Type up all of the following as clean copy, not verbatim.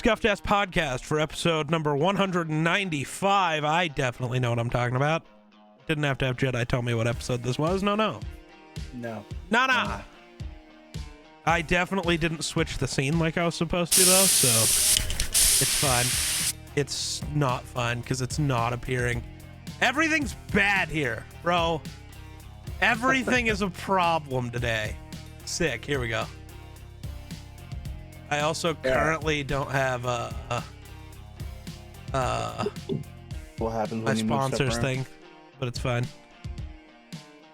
Scuffed Ass Podcast for episode number 195. I definitely know what I'm talking about. Didn't have to have Jedi tell me what episode this was. No. I definitely didn't switch the scene like I was supposed to, though, so it's fine. It's not fine because it's not appearing. Everything's bad here, bro. Everything is a problem today. Sick. Here we go. I also currently don't have what happens my when you sponsors thing, but it's fine.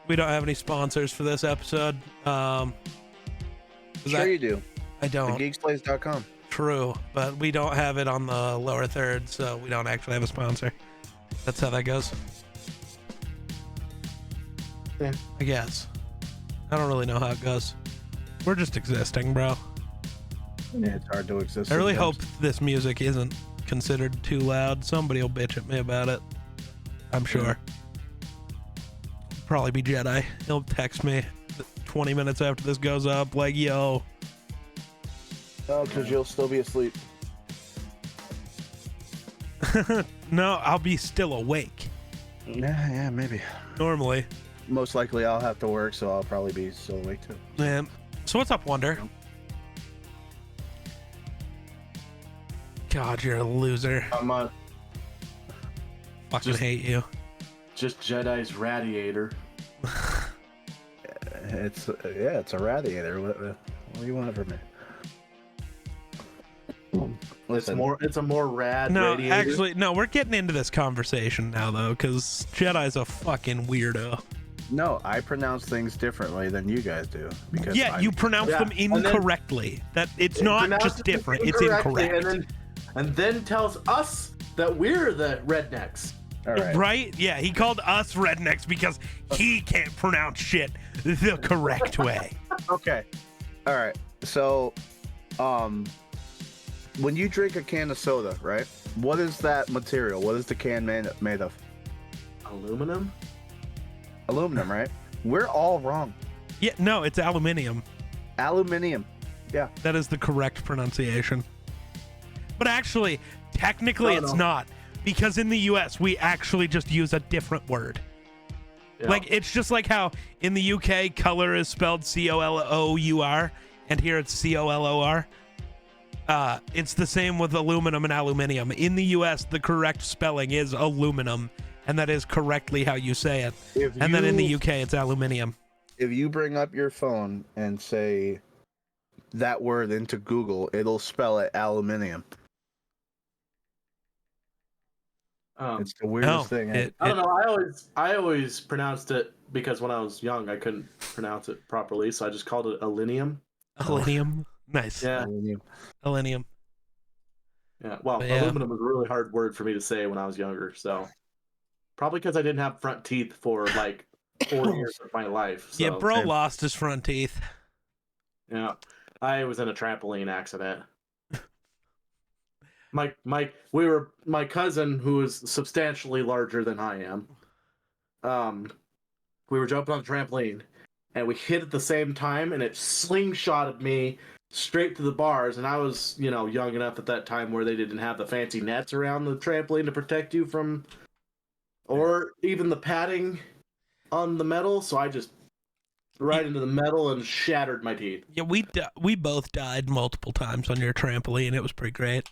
We don't have any sponsors for this episode. Sure you do. I don't. TheGeeksPlace.com. True, but we don't have it on the lower third, so we don't actually have a sponsor. That's how that goes. Yeah. I guess. I don't really know how it goes. We're just existing, bro. Yeah, it's hard to exist. I really sometimes. hope this music isn't considered too loud. Somebody will bitch at me about it. I'm sure. Probably be Jedi. He'll text me 20 minutes after this goes up, like, yo. Oh, because you'll still be asleep. No, I'll be still awake. Yeah, maybe. Normally. Most likely I'll have to work, so I'll probably be still awake too. Man. So what's up, Wonder? God, you're a loser. I'm Fucking hate you. just Jedi's radiator. It's a radiator. What do you want from me? Listen, It's a more rad No, radiator. actually, no, we're getting into this conversation now, though, because Jedi's a fucking weirdo. no, I pronounce things differently than you guys do because Yeah, you pronounce them and then- incorrectly. That it's It not pronounces just it different; it's incorrectly, incorrect. And then tells us that we're the rednecks. All right. Right? Yeah, he called us rednecks because he can't pronounce shit the correct way. Okay. All right. So, when you drink a can of soda, right? What is that material? What is the can made of? Aluminum? Aluminum, right? We're all wrong. Yeah, no, it's aluminium. Aluminium. Yeah. That is the correct pronunciation. But actually, technically, No, it's no. not. Because in the US, we actually just use a different word. Yeah. Like, it's just like how in the UK, color is spelled C-O-L-O-U-R, and here it's C-O-L-O-R. It's the same with aluminum and aluminium. In the US, the correct spelling is aluminum, and that is correctly how you say it. And then in the UK, it's aluminium. If you bring up your phone and say that word into Google, it'll spell it aluminium. It's the weirdest No, thing. I don't know. I always pronounced it because when I was young, I couldn't pronounce it properly, so I just called it alinium. Aluminium. Nice. Yeah. Aluminium. Aluminium. Yeah. Well, Yeah. aluminum was a really hard word for me to say when I was younger, so probably because I didn't have front teeth for like 4 years of my life. So, Yeah, bro lost his front teeth. Yeah. I was in a trampoline accident. My cousin, who is substantially larger than I am, we were jumping on the trampoline and we hit at the same time and it slingshotted me straight to the bars. And I was, young enough at that time where they didn't have the fancy nets around the trampoline to protect you from, or even the padding on the metal. So I just right into the metal and shattered my teeth. Yeah, we both died multiple times on your trampoline. It was pretty great.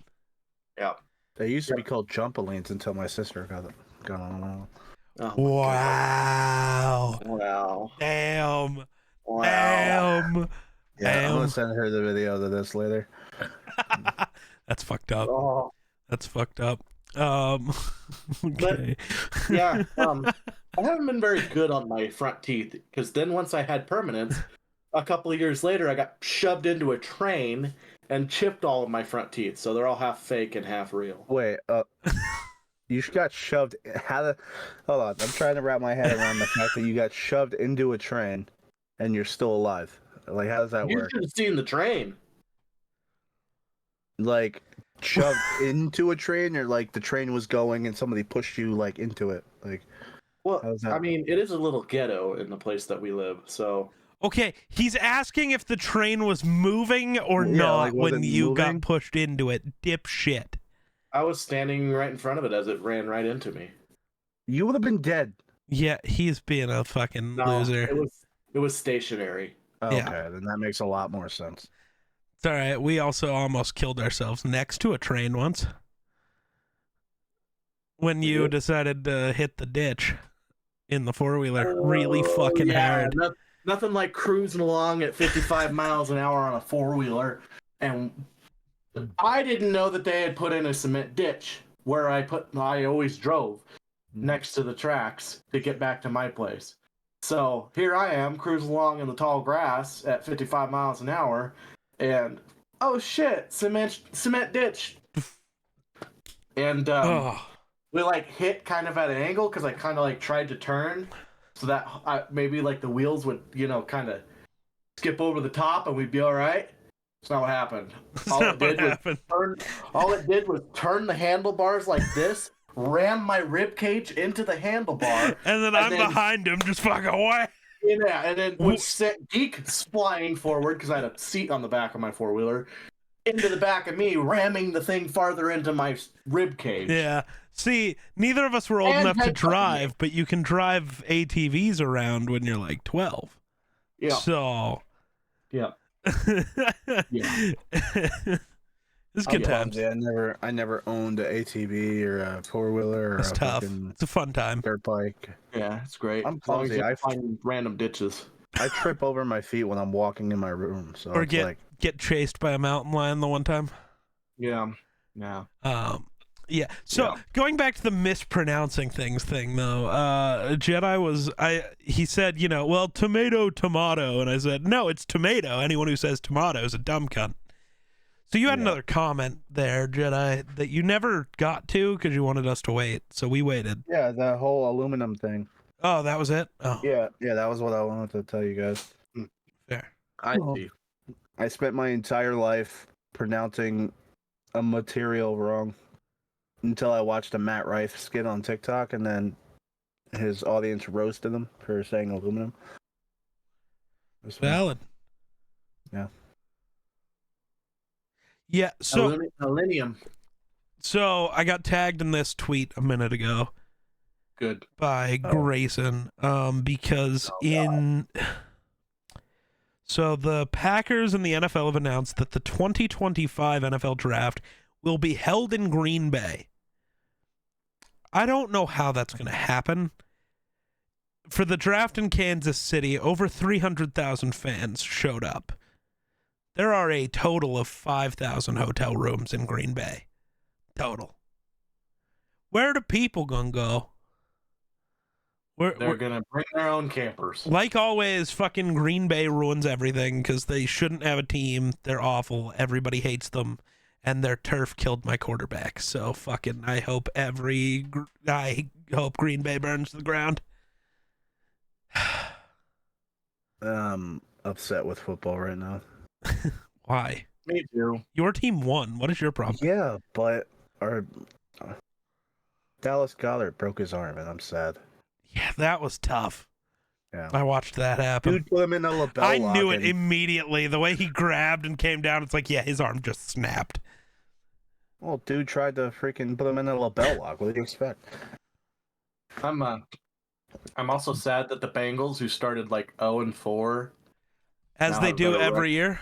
Yeah. They used to be called jumpalines until my sister got on them. Oh, Wow. wow. Damn. Wow. Damn. Yeah, I'm Damn. gonna send her the video of this later. That's fucked up. Oh. That's fucked up. Okay. Yeah, I haven't been very good on my front teeth because then once I had permanents, a couple of years later, I got shoved into a train and chipped all of my front teeth, so they're all half fake and half real. Wait, you got shoved. Hold on, I'm trying to wrap my head around the fact that you got shoved into a train, and you're still alive. Like, how does that You work? should have seen the train. Like, shoved into a train, or like the train was going and somebody pushed you like into it? Like, Well, how's that? I mean, it is a little ghetto in the place that we live, so Okay, he's asking if the train was moving or Yeah, not like, was when it you got moving? pushed into it. Dipshit. I was standing right in front of it as it ran right into me. You would have been dead. Yeah, he's being a fucking No, loser. it was stationary. Okay, Yeah. then that makes a lot more sense. It's all right. We also almost killed ourselves next to a train once. When you did? decided to hit the ditch in the four-wheeler really fucking hard. Nothing like cruising along at 55 miles an hour on a four-wheeler. And I didn't know that they had put in a cement ditch where I always drove next to the tracks to get back to my place. So here I am cruising along in the tall grass at 55 miles an hour, and oh shit, cement ditch. And Oh, we like hit kind of at an angle because I kind of like tried to turn so that maybe like the wheels would, you know, kind of skip over the top and we'd be all right. That's not what happened. All it did was turn the handlebars like this, ram my rib cage into the handlebar, and then I'm behind him, just fucking away. Yeah, and then would set Geek flying forward because I had a seat on the back of my four-wheeler into the back of me, ramming the thing farther into my rib cage. Yeah. See, neither of us were old enough to drive, but you can drive ATVs around when you're like 12. Yeah. So. Yeah. Yeah. It's good times. Yeah, I never owned an ATV or a four-wheeler or It's a tough. fucking It's a fun time. dirt bike. Yeah, it's great. I'm as long as clumsy. you I find random ditches. I trip over my feet when I'm walking in my room. So Or it's get chased by a mountain lion the one time. Yeah. Yeah. Yeah. So going back to the mispronouncing thing though, Jedi he said, you know, well, tomato, and I said, no, it's tomato. Anyone who says tomato is a dumb cunt. So you had another comment there, Jedi, that you never got to because you wanted us to wait. So we waited. Yeah, the whole aluminum thing. Oh, that was it? Oh. Yeah, that was what I wanted to tell you guys. Fair. I spent my entire life pronouncing a material wrong until I watched a Matt Rife skit on TikTok, and then his audience roasted him for saying aluminum. Valid. Yeah. Yeah, so Millennium. So I got tagged in this tweet a minute ago. Good. By Grayson. Because so the Packers and the NFL have announced that the 2025 NFL draft will be held in Green Bay. I don't know how that's going to happen. For the draft in Kansas City, over 300,000 fans showed up. There are a total of 5,000 hotel rooms in Green Bay. Total. Where are the people gonna go? They're gonna bring their own campers. Like always, fucking Green Bay ruins everything because they shouldn't have a team. They're awful. Everybody hates them. And their turf killed my quarterback. So fucking, I hope Green Bay burns to the ground. Upset with football right now. Why? Me too. Your team won. What is your problem? Yeah, but our Dallas Goedert broke his arm, and I'm sad. Yeah, that was tough. Yeah, I watched that happen. Dude put him in a lapel I lock knew it immediately. The way he grabbed and came down, it's like, yeah, his arm just snapped. Well, dude tried to freaking put him in a lapel lock. What do you expect? I'm also sad that the Bengals, who started like 0-4, as they do every year.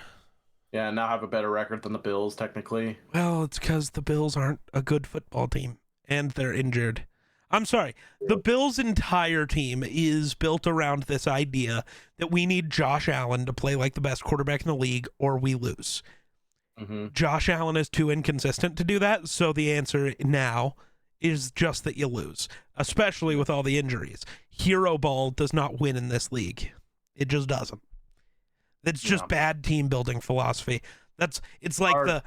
Yeah, now have a better record than the Bills, technically. Well, it's because the Bills aren't a good football team, and they're injured. I'm sorry. The Bills' entire team is built around this idea that we need Josh Allen to play like the best quarterback in the league, or we lose. Mm-hmm. Josh Allen is too inconsistent to do that, so the answer now is just that you lose, especially with all the injuries. Hero ball does not win in this league. It just doesn't. It's just bad team building philosophy. It's like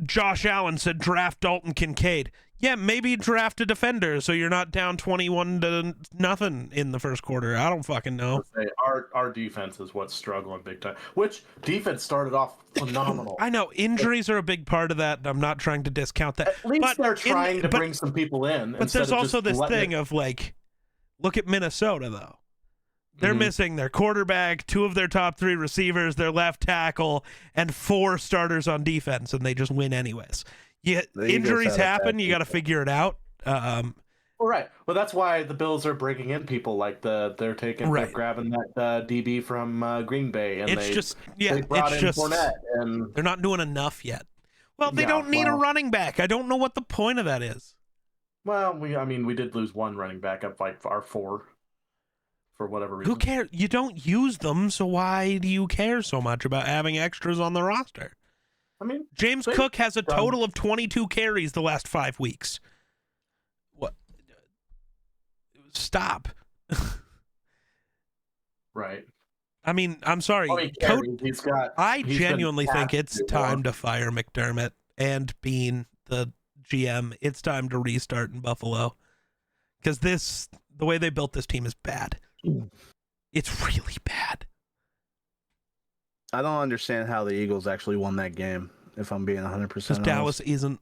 Josh Allen said draft Dalton Kincaid. Yeah, maybe draft a defender so you're not down 21-0 in the first quarter. I don't fucking know. Our defense is what's struggling big time. Which defense started off phenomenal. I know injuries are a big part of that. And I'm not trying to discount that. At least they're trying to bring some people in. But there's also this thing of like, look at Minnesota though. They're Mhm. missing their quarterback, 2 of their top 3 receivers, their left tackle, and 4 starters on defense, and they just win anyways. Yeah, The Eagles injuries had a bad happen. You got to defense. figure it out. Well, right. Well, that's why the Bills are breaking in people like they're Right. grabbing that DB from Green Bay, and It's just, yeah, they brought it's in just Fournette, and they're not doing enough yet. Well, they yeah, don't need a well, running back. I don't know what the point of that is. we did lose one running back up like our 4 for whatever reason. Who cares? You don't use them, so why do you care so much about having extras on the roster? I mean, James they- Cook has a total of 22 carries the last 5 weeks. What? Stop. right. I mean, I'm sorry. Oh, he carries. He's got. I he's genuinely been think tasked it's to do time more. to fire McDermott and Bean, the GM. It's time to restart in Buffalo. Because the way they built this team is bad. It's really bad. I don't understand how the Eagles actually won that game, if I'm being 100% Because honest. Dallas isn't.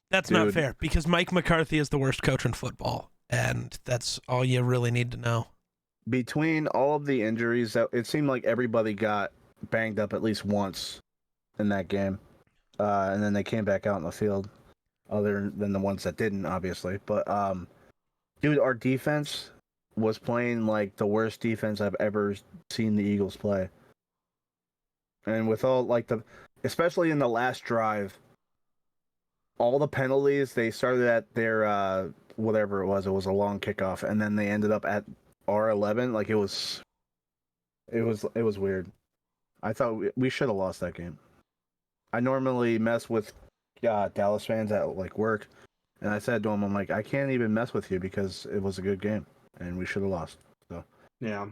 That's not Dude. fair. Because Mike McCarthy is the worst coach in football. And that's all you really need to know. Between all of the injuries, it seemed like everybody got banged up at least once in that game. And then they came back out in the field, other than the ones that didn't, obviously. But, dude, our defense was playing like the worst defense I've ever seen the Eagles play. And with all, like, especially in the last drive, all the penalties, they started at their, whatever it was a long kickoff, and then they ended up at R11. Like, it was weird. I thought we should have lost that game. I normally mess with Dallas fans at like work, and I said to them, I'm like, I can't even mess with you because it was a good game and we should have lost. So Yeah.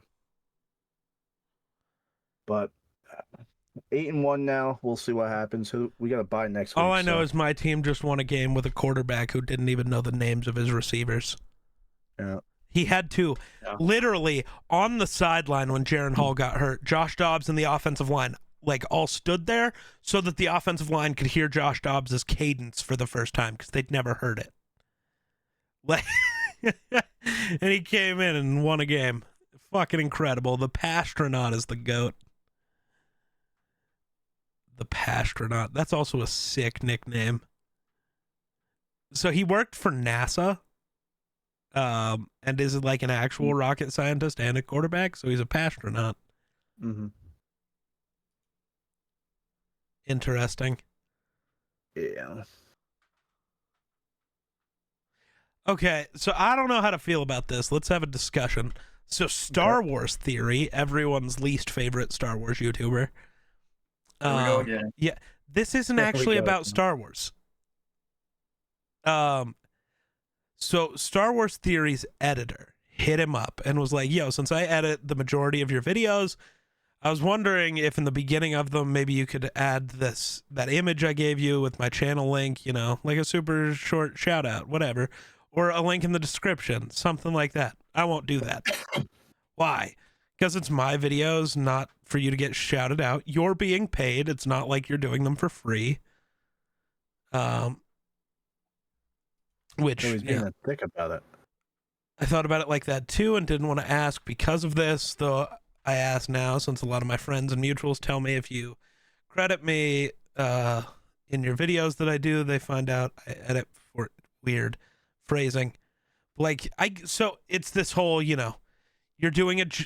but 8-1 now. We'll see what happens. We got to buy next week. All I know so. is my team just won a game with a quarterback who didn't even know the names of his receivers. Yeah. He had to. Yeah. Literally, on the sideline when Jaron Hall got hurt, Josh Dobbs and the offensive line like all stood there so that the offensive line could hear Josh Dobbs' cadence for the first time because they'd never heard it. Like, and he came in and won a game. Fucking incredible. The Pastronaut is the GOAT. The Pastronaut. That's also a sick nickname. So he worked for NASA. And is like an actual rocket scientist and a quarterback, so he's a pastronaut. Mm-hmm. Interesting. Yeah. Okay, so I don't know how to feel about this. Let's have a discussion. So Star Wars Theory, everyone's least favorite Star Wars YouTuber. Here we go again. Yeah, this isn't Here we actually go about again. Star Wars. So Star Wars Theory's editor hit him up and was like, yo, since I edit the majority of your videos, I was wondering if in the beginning of them, maybe you could add that image I gave you with my channel link, you know, like a super short shout out, whatever, or a link in the description, something like that. I won't do that. Why? Because it's my videos, not for you to get shouted out. You're being paid. It's not like you're doing them for free. Which, So he's being a dick about it. I thought about it like that too and didn't want to ask because of this, though I ask now since a lot of my friends and mutuals tell me if you credit me in your videos that I do, they find out I edit for weird phrasing. Like, so it's this whole, you know,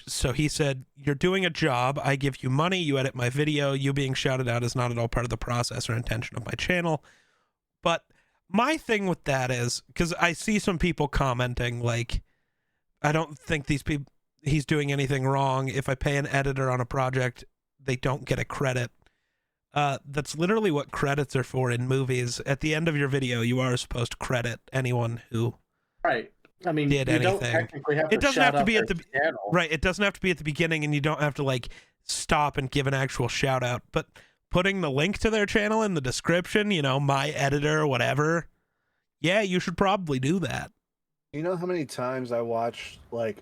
so he said, you're doing a job, I give you money, you edit my video, you being shouted out is not at all part of the process or intention of my channel. But my thing with that is, because I see some people commenting, like, I don't think he's doing anything wrong. If I pay an editor on a project, they don't get a credit. That's literally what credits are for in movies. At the end of your video, you are supposed to credit anyone who Right. I mean, did you anything. don't technically have to It doesn't shout have to out be at their the channel. right. It doesn't have to be at the beginning, and you don't have to like stop and give an actual shout out. But putting the link to their channel in the description, you know, my editor or whatever, yeah, you should probably do that. You know how many times I watch like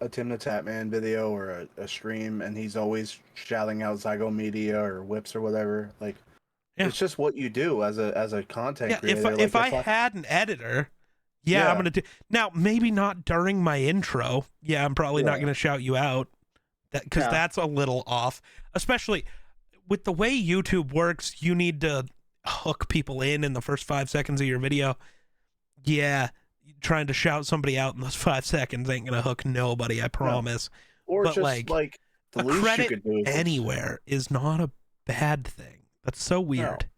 a Tim the Tatman video or a stream, and he's always shouting out Zygo Media or Whips or whatever. Like, Yeah. it's just what you do as a content Yeah, creator. if like, I had an editor, Yeah, I'm gonna do now. Maybe not during my intro. Yeah, I'm probably not Yeah. gonna shout you out, because Yeah. that's a little off. Especially with the way YouTube works, you need to hook people in the first 5 seconds of your video. Yeah, trying to shout somebody out in those 5 seconds ain't gonna hook nobody. I promise. Or But just like the a least you credit could do is just- anywhere is not a bad thing. That's so weird.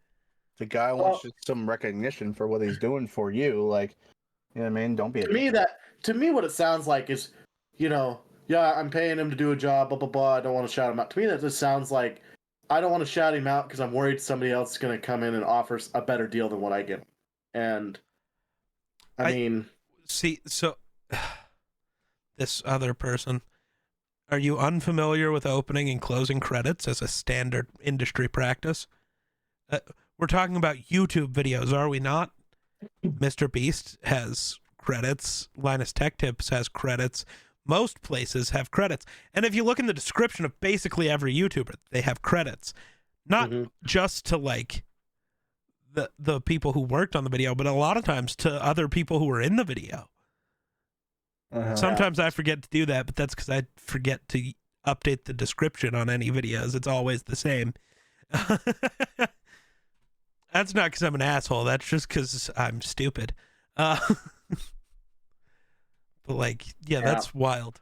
the guy wants just some recognition for what he's doing for you. Like, you know what I mean? Don't be a To me, what it sounds like is, yeah, I'm paying him to do a job, blah blah blah. I don't want to shout him out. To me, that just sounds like I don't want to shout him out because I'm worried somebody else is going to come in and offer a better deal than what I give him. And I mean, See, so this other person, are you unfamiliar with opening and closing credits as a standard industry practice? We're talking about YouTube videos, are we not? Mr. Beast has credits. Linus Tech Tips has credits. Most places have credits. And if you look in the description of basically every YouTuber, they have credits. Not just to like the people who worked on the video, but a lot of times to other people who were in the video. Sometimes I forget to do that, but that's because I forget to update the description on any videos. It's always the same. That's not because I'm an asshole. That's just because I'm stupid. But like, yeah, that's wild.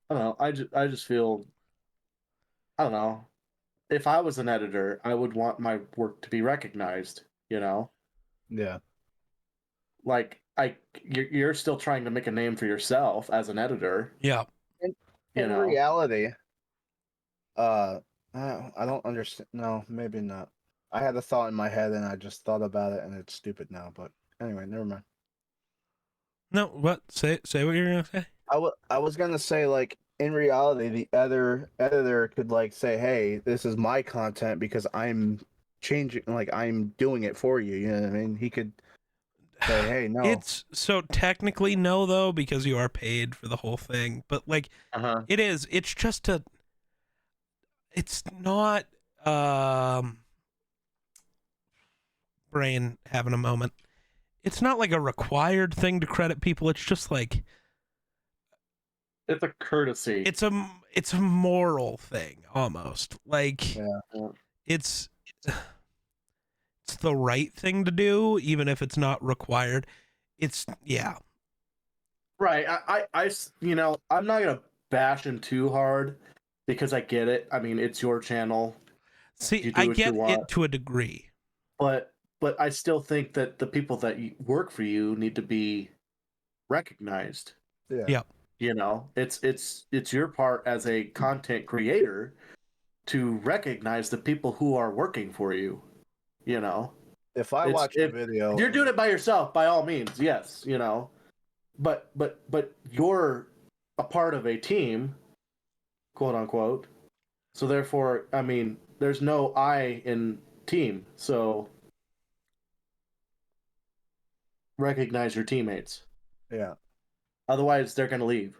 I don't know. I just feel, I don't know. If I was an editor, I would want my work to be recognized. Yeah. Like you're still trying to make a name for yourself as an editor. Yeah. In reality, I don't understand. No, maybe not. I had a thought in my head and I just thought about it and it's stupid now. But anyway, never mind. No, what? Say what you're gonna say. I was gonna say, like, in reality, the other editor could like say, "Hey, this is my content because I'm changing, like I'm doing it for you." You know what I mean? He could say, "Hey, no." It's so technically no though, because you are paid for the whole thing. But like, it is. It's just a. It's not. Brain having a moment. It's not like a required thing to credit people. It's just like it's a courtesy. it's a moral thing almost. Like it's the right thing to do, even if it's not required. It's right. I'm not gonna bash him too hard because I get it. I mean, it's your channel. See, I get it to a degree, but I still think that the people that work for you need to be recognized. Yeah. It's your part as a content creator to recognize the people who are working for you. If I watch a video, you're doing it by yourself, by all means, yes. But you're a part of a team, quote unquote. So therefore, I mean, there's no I in team. So recognize your teammates. Yeah. Otherwise, they're gonna leave.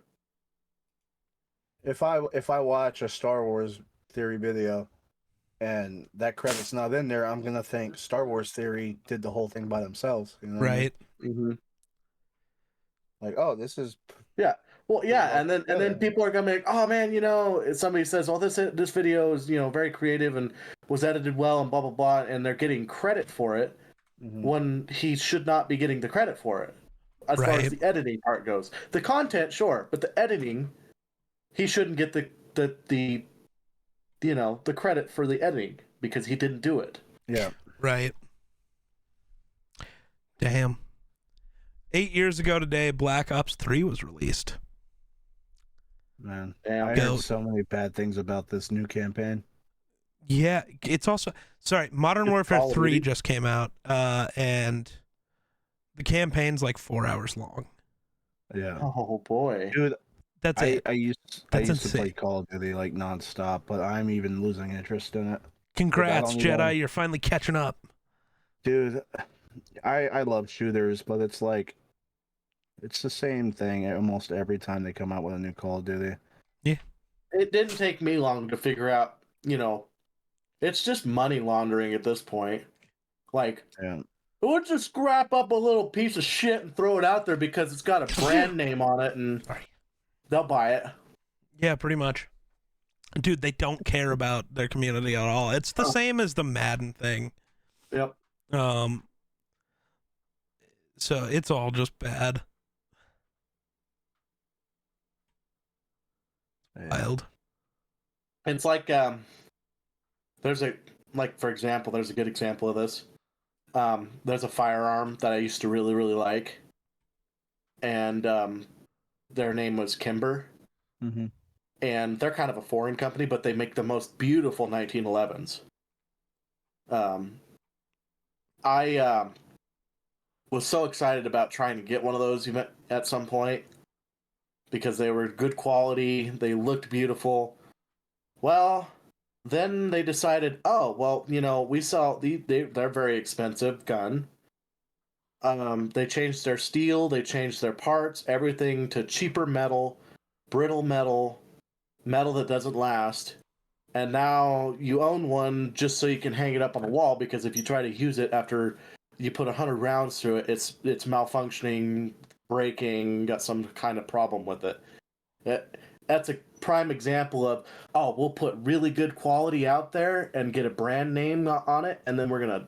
If I watch a Star Wars theory video and that credit's not in there, I'm gonna think Star Wars theory did the whole thing by themselves. You know what I mean? Mm-hmm. Like, oh, this is Well, yeah, and then people are gonna be like, oh man, if somebody says, oh, this video is very creative and was edited well and blah blah blah, and they're getting credit for it when he should not be getting the credit for it, as far as the editing part goes. The content, sure, but the editing, he shouldn't get the credit for the editing because he didn't do it. Yeah. Right. Damn. 8 years ago today, Black Ops 3 was released. Man, Damn. I heard so many bad things about this new campaign. Yeah, it's also Modern Warfare 3 just came out, and the campaign's like 4 hours long. Yeah. Oh boy, dude, that's I used to insane. play Call of Duty like nonstop, but I'm even losing interest in it. Congrats, Jedi! You're finally catching up, dude. I love shooters, but it's like it's the same thing almost every time they come out with a new Call of Duty. Yeah, it didn't take me long to figure out. It's just money laundering at this point. Like, yeah. we'll just scrap up a little piece of shit and throw it out there because it's got a brand name on it, and they'll buy it. Yeah, pretty much. Dude, they don't care about their community at all. It's the same as the Madden thing. Yep. So it's all just bad. Wild. It's like there's a for example, there's a good example of this. There's a firearm that I used to really, really like, and their name was Kimber. Mm-hmm. And they're kind of a foreign company, but they make the most beautiful 1911s. I was so excited about trying to get one of those at some point because they were good quality, they looked beautiful. Well, then they decided, oh, well, we sell they're very expensive gun. They changed their steel, they changed their parts, everything to cheaper metal, brittle metal that doesn't last, and now you own one just so you can hang it up on the wall, because if you try to use it after you put 100 rounds through it, it's malfunctioning, breaking, got some kind of problem with it. That's a prime example of, oh, we'll put really good quality out there and get a brand name on it, and then we're gonna,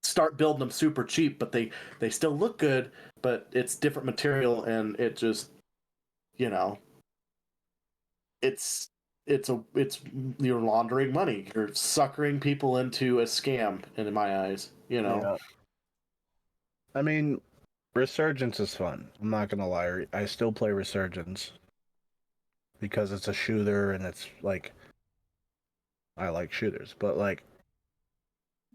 start building them super cheap, but they still look good, but it's different material, and it just, it's you're laundering money. You're suckering people into a scam, in my eyes. Yeah. I mean, Resurgence is fun. I'm not gonna lie. I still play Resurgence because it's a shooter, and it's like I like shooters, but like,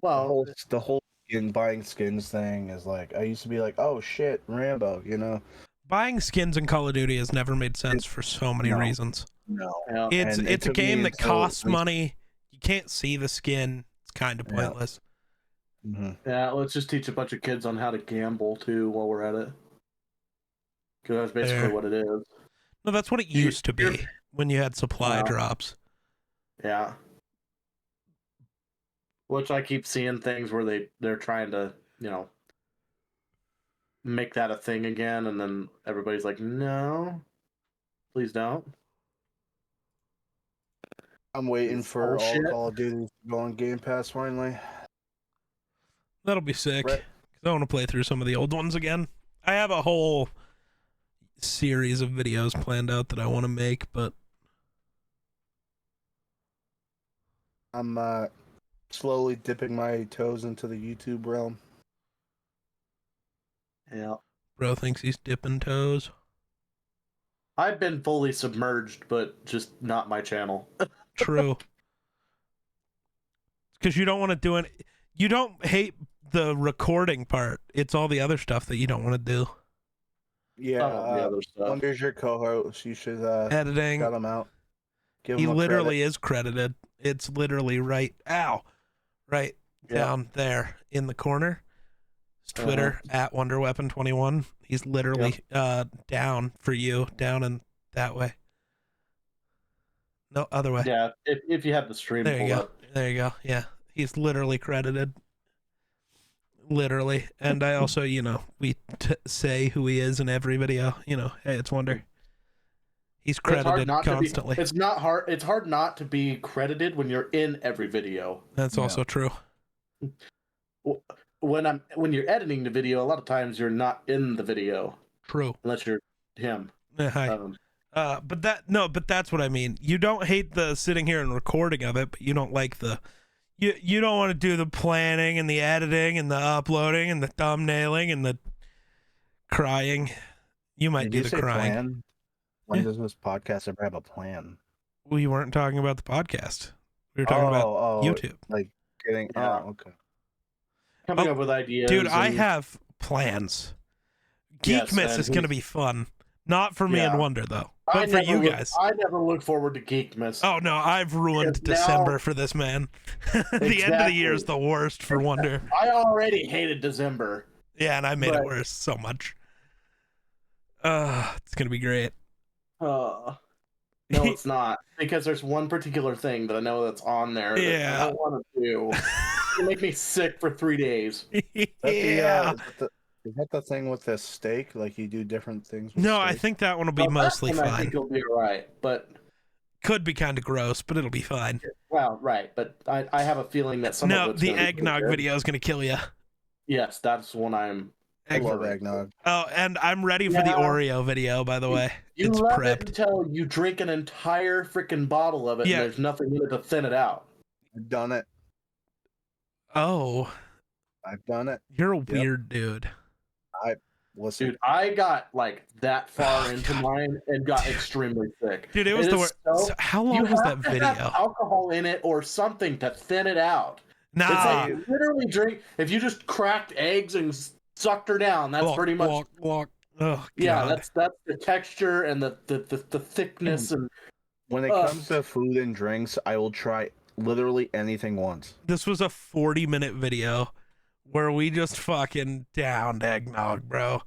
well, the whole buying skins thing is like, I used to be like, oh shit, Rambo, Buying skins in Call of Duty has never made sense for so many reasons. No. Yeah. It's a game that costs money. You can't see the skin. It's kind of pointless. Mm-hmm. Yeah, let's just teach a bunch of kids on how to gamble too while we're at it. Because that's basically what it is. No, that's what it used to be when you had supply drops. Yeah. Which I keep seeing things where they're trying to, make that a thing again, and then everybody's like, no, please don't. I'm waiting for all Call of Duty to go on Game Pass finally. That'll be sick. Because I want to play through some of the old ones again. I have a whole series of videos planned out that I want to make, but I'm slowly dipping my toes into the YouTube realm. Yeah. Bro thinks he's dipping toes. I've been fully submerged, but just not my channel. True. Because you don't want to do it. You don't hate the recording part. It's all the other stuff that you don't want to do. Yeah. The other stuff. Wonder's your co-host. You should editing. shout him out. He literally is credited. It's literally right down there in the corner. It's Twitter at WonderWeapon21. He's literally down for you, down and that way. No, other way. Yeah, if you have the stream there you pulled go. up. There you go. Yeah, he's literally credited. Literally. And I also, we say who he is in every video. Hey, it's Wonder. He's credited constantly. It's hard not to be credited when you're in every video. That's also true. When you're editing the video, a lot of times you're not in the video. True. Unless you're him. Hi. But that's what I mean. You don't hate the sitting here and recording of it, but you don't like you don't want to do the planning and the editing and the uploading and the thumbnailing and the crying. You might do the crying. Plan? When does this podcast ever have a plan? We weren't talking about the podcast. We were talking about YouTube. Like getting okay. Coming up with ideas. Dude, I have plans. Geekmas is going to be fun. Not for me and Wonder, though. But for you guys. I never look forward to Geekmas. Oh, no. I've ruined December for this, man. The end of the year is the worst for Wonder. I already hated December. Yeah, and I made it worse so much. It's going to be great. No, it's not. Because there's one particular thing that I know that's on there that I don't want to do. gonna make me sick for 3 days. Yeah. Is that the thing with the steak? Like you do different things with No, steak? I think that one will be Well, that mostly one I think fine. it'll be alright, but Could be kind of gross, but it'll be fine. well, right. But I have a feeling that some of No, it's the gonna be pretty eggnog good. video is gonna kill you. Yes, that's one I love very- eggnog. Oh, and I'm ready for the Yeah. Oreo video, by the way. You It's love it prepped. until you drink an entire freaking bottle of it, Yeah. and there's nothing in it to thin it out. I've done it. Oh, I've done it. you're a weird dude. Listen, Dude, I got like that far Oh, into God. mine and got extremely sick. Dude, it was It the is worst. so- So how You long was have that to have video? alcohol in it or something to thin it out. It's Nah. like literally drink. If you just cracked eggs and sucked her down, that's Block, pretty much. block, block. Oh, God. Yeah, that's the texture and the thickness and when it comes to food and drinks, I will try literally anything once. This was a 40-minute video where we just fucking downed eggnog, bro.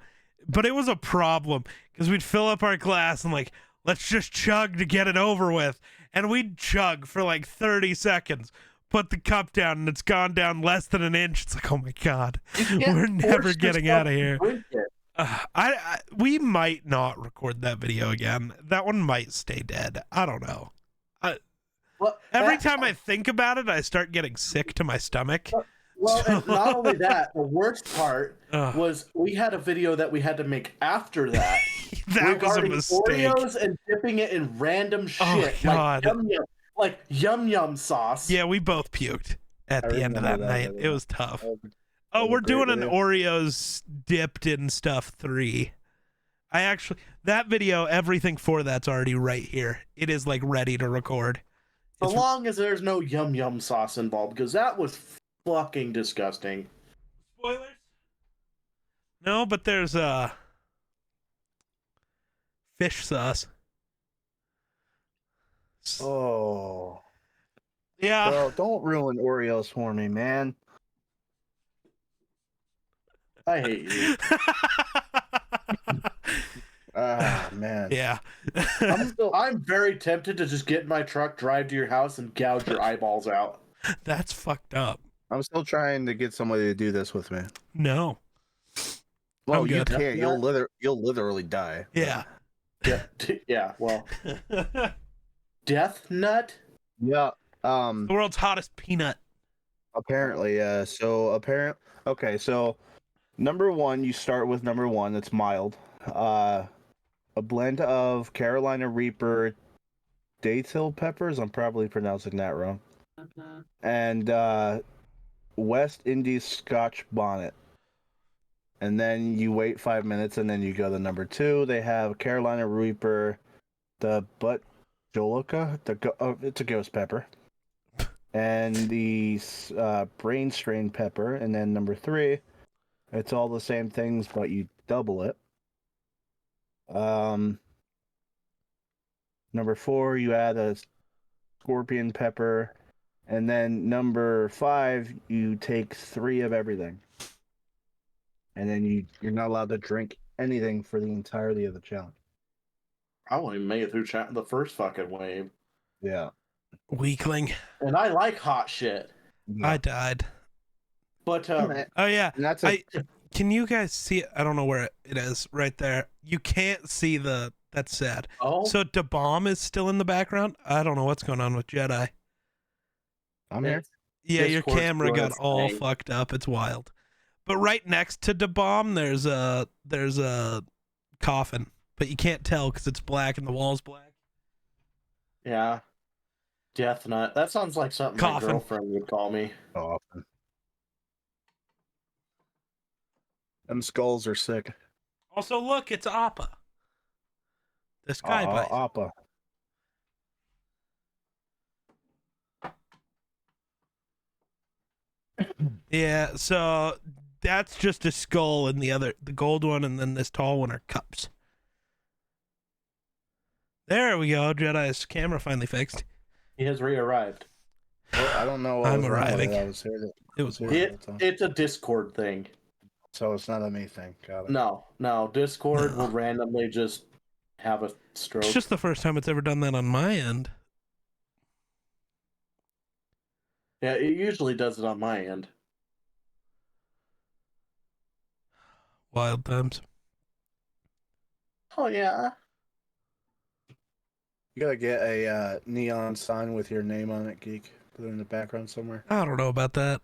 But it was a problem because we'd fill up our glass and like, let's just chug to get it over with. And we'd chug for like 30 seconds, put the cup down, and it's gone down less than an inch. It's like, oh my God, we're never getting out of here. We might not record that video again. That one might stay dead. I don't know. Well, Every time I think about it, I start getting sick to my stomach. Well, and not only that, the worst part Ugh. was we had a video that we had to make after that. That was a regarding mistake. Oreos and dipping it in random shit. Oh, God. Like yum yum sauce. Yeah, we both puked at I the end of that remember that night. video. It was tough. Oh, Oh, was we're a great doing an video. Oreos dipped in stuff 3. That video, everything for that's already right here. It is like ready to record. So It's- long as there's no yum yum sauce involved, because that was fucking disgusting. Spoilers? No, but there's fish sauce. Oh, Yeah. bro, don't ruin Oreos for me, man. I hate you. Ah, man. Yeah. I'm very tempted to just get in my truck, drive to your house, and gouge your eyeballs out. That's fucked up. I'm still trying to get somebody to do this with me. No. Well, I'm you good. can't. You'll literally die. Yeah. Yeah, yeah. Well, death nut. Yeah. The world's hottest peanut. Apparently, yeah. Okay, so number 1, you start with number 1. It's mild. A blend of Carolina Reaper Datil peppers. I'm probably pronouncing that wrong. And West Indies Scotch bonnet. And then you wait 5 minutes, and then you go to number 2. They have Carolina Reaper, the Jolica, it's a ghost pepper, and the brain strain pepper. And then number 3, it's all the same things, but you double it. Number 4, you add a scorpion pepper, and then number 5, you take 3 of everything. And then you're not allowed to drink anything for the entirety of the challenge. I won't even make it through the first fucking wave. Yeah. Weakling. And I like hot shit. I died. But And Oh, yeah. that's Can you guys see it? I don't know where it is. Right there. You can't see that's sad. oh, So Da Bomb is still in the background. I don't know what's going on with Jedi. I'm here. Yeah, your Discord's camera doing got its all thing. fucked up. It's wild. But right next to Da Bomb, there's a coffin, but you can't tell because it's black and the wall's black. yeah. Death nut. That sounds like something Coffin. my girlfriend would call me. Often. Them skulls are sick. Also, look, it's Appa. The sky bison. Appa. Yeah, so that's just a skull, and the gold one, and then this tall one are cups. There we go. Jedi's camera finally fixed. He has re-arrived. Well, I don't know what I'm was wrong with arriving. it. I was here. It was here wild. the whole time. It's a Discord thing. So it's not a me thing. Got it. No. Discord No. will randomly just have a stroke. It's just the first time it's ever done that on my end. Yeah, it usually does it on my end. Wild times. Oh yeah. You gotta get a neon sign with your name on it, geek. Put it in the background somewhere. I don't know about that.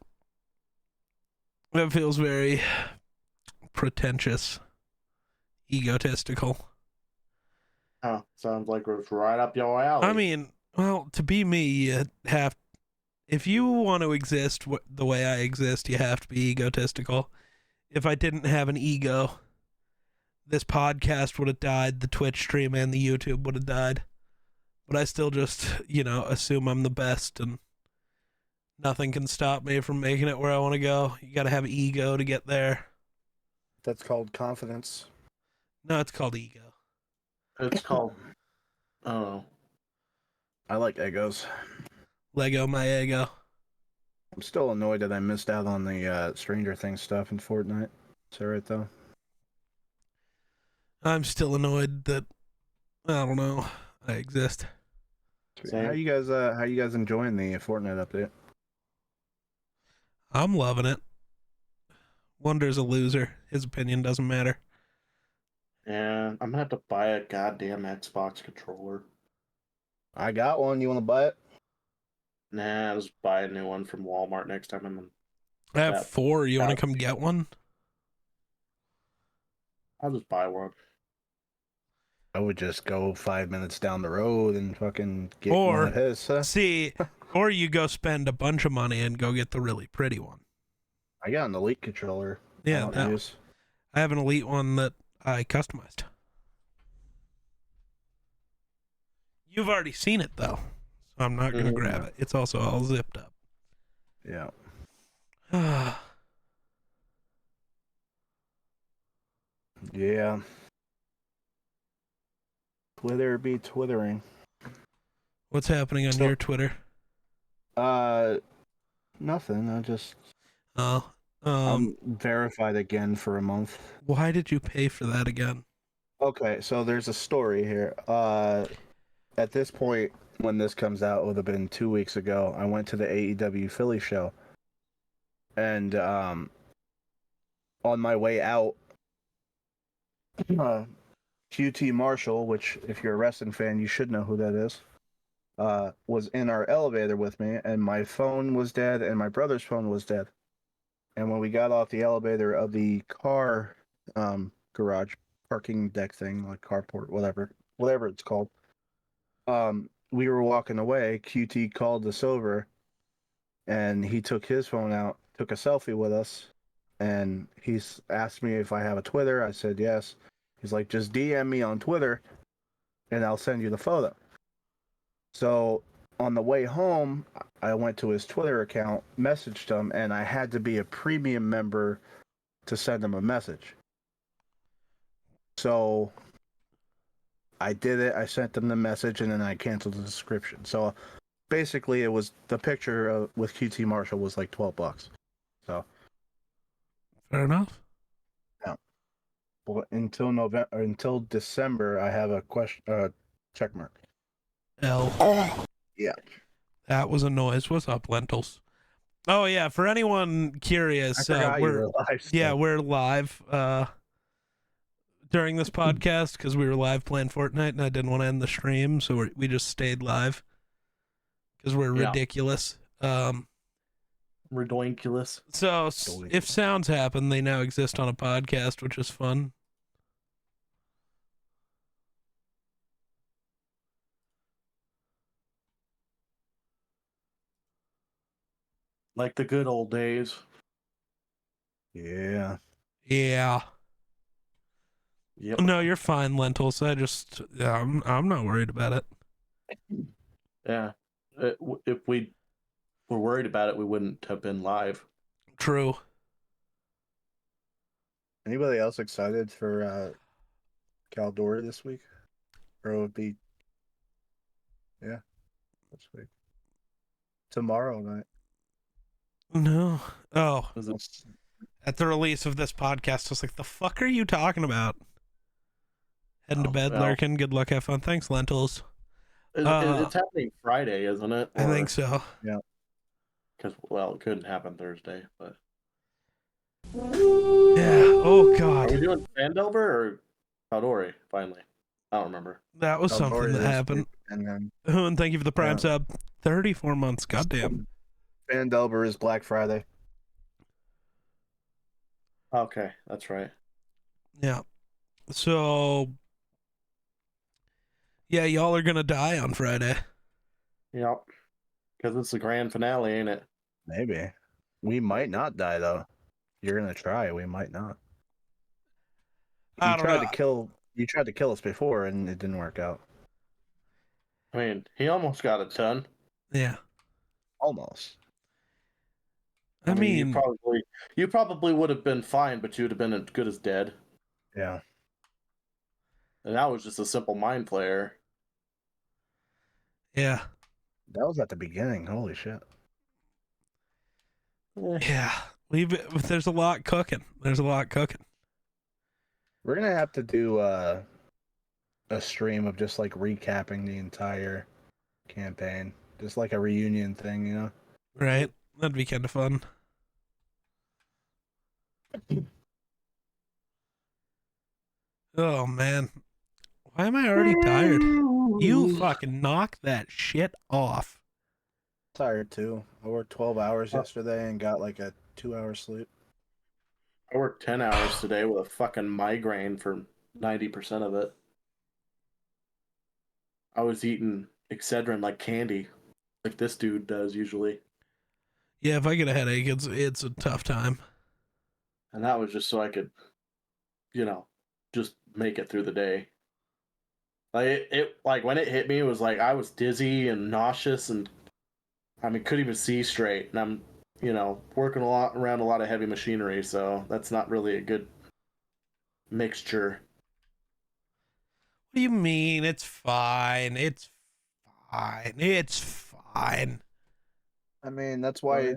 That feels very pretentious, egotistical. Oh, sounds like it's right up your alley. I mean, well, to be me, you have. If you want to exist the way I exist, you have to be egotistical. If I didn't have an ego, this podcast would have died, the Twitch stream and the YouTube would have died. But I still just, assume I'm the best and nothing can stop me from making it where I want to go. You got to have ego to get there. That's called confidence. No, it's called ego. It's called. Oh. I like egos. Lego my ego. I'm still annoyed that I missed out on the Stranger Things stuff in Fortnite. Is that right, though? I'm still annoyed that, I don't know, I exist. Same. How you guys enjoying the Fortnite update? I'm loving it. Wonder's a loser. His opinion doesn't matter. Yeah, I'm gonna have to buy a goddamn Xbox controller. I got one. You want to buy it? Nah, I'll just buy a new one from Walmart next time I'm in. I have Yeah. 4. You want to come get one? I'll just buy one. I would just go 5 minutes down the road and fucking get Or- one of his. See, or you go spend a bunch of money and go get the really pretty one. I got an Elite controller. Yeah, I don't no. use. I have an Elite one that I customized. You've already seen it though, so I'm not gonna grab it. It's also all zipped up. Yeah. Yeah. Twitter be twittering. What's happening on your Twitter? Nothing. Oh, I'm verified again for a month. why did you pay for that again? Okay, so there's a story here. At this point, when this comes out, it would have been 2 weeks ago. I went to the AEW Philly show, and on my way out, QT Marshall, which if you're a wrestling fan, you should know who that is, was in our elevator with me, and my phone was dead, and my brother's phone was dead. And when we got off the elevator of the car garage parking deck thing, like carport, whatever it's called, we were walking away. QT called us over, and he took his phone out, took a selfie with us, and he's asked me if I have a Twitter. I said yes. He's like, just DM me on Twitter, and I'll send you the photo. So on the way home, I went to his Twitter account, messaged him, and I had to be a premium member to send him a message. So I did it. I sent them the message, and then I canceled the subscription. So basically, it was the picture with QT Marshall was like $12. So Fair enough. but until December, I have a check mark. L. Yeah. That was a noise. What's up, lentils? Oh yeah, for anyone I curious, forgot you were live. yeah, we're live during this podcast because we were live playing Fortnite and I didn't want to end the stream, so we just stayed live because we're ridiculous. Ridiculous. So if sounds happen, they now exist on a podcast, which is fun. Like the good old days. Yeah. Yeah. Yep. No, you're fine, lentils. I'm not worried about it. Yeah. If we were worried about it, we wouldn't have been live. True. Anybody else excited for Caldora this week? Or it would be this week. Tomorrow night. No. Oh, Was it- at the release of this podcast, I was like, the fuck are you talking about? Heading to bed, well. lurking. Good luck, have fun. Thanks, lentils. It's happening Friday, isn't it? I think so. Yeah. because it couldn't happen Thursday. But Yeah. Oh are God. we doing Fandelver or Caldori finally? I don't remember. That was something Eldora that this happened. week, and then Oh, and thank you for the prime Yeah. sub. 34 months. Goddamn. Fandelver is Black Friday. Okay, that's right. Yeah. So, yeah, y'all are gonna die on Friday. Yep. Because it's the grand finale, ain't it? Maybe. We might not die though. You're gonna try. We might not. I don't know. You tried to kill us before, and it didn't work out. I mean, he almost got a ton. Yeah. Almost. I mean, you probably would have been fine, but you would have been as good as dead. Yeah. And that was just a simple mind flayer. yeah. That was at the beginning. Holy shit. Yeah. There's a lot cooking. There's a lot cooking. We're gonna have to do a stream of just like recapping the entire campaign, just like a reunion thing, you know. Right? That'd be kind of fun. Oh man. Why am I already tired? You fucking knock that shit off. Tired too. I worked 12 hours yesterday and got like a 2-hour sleep. I worked 10 hours today with a fucking migraine for 90% of it. I was eating Excedrin like candy, like this dude does usually. Yeah, if I get a headache, it's a tough time. And that was just so I could, just make it through the day. Like like when it hit me, it was like I was dizzy and nauseous, and I mean couldn't even see straight. And I'm, working around a lot of heavy machinery, so that's not really a good mixture. What do you mean? It's fine. It's fine. It's fine. I mean, that's why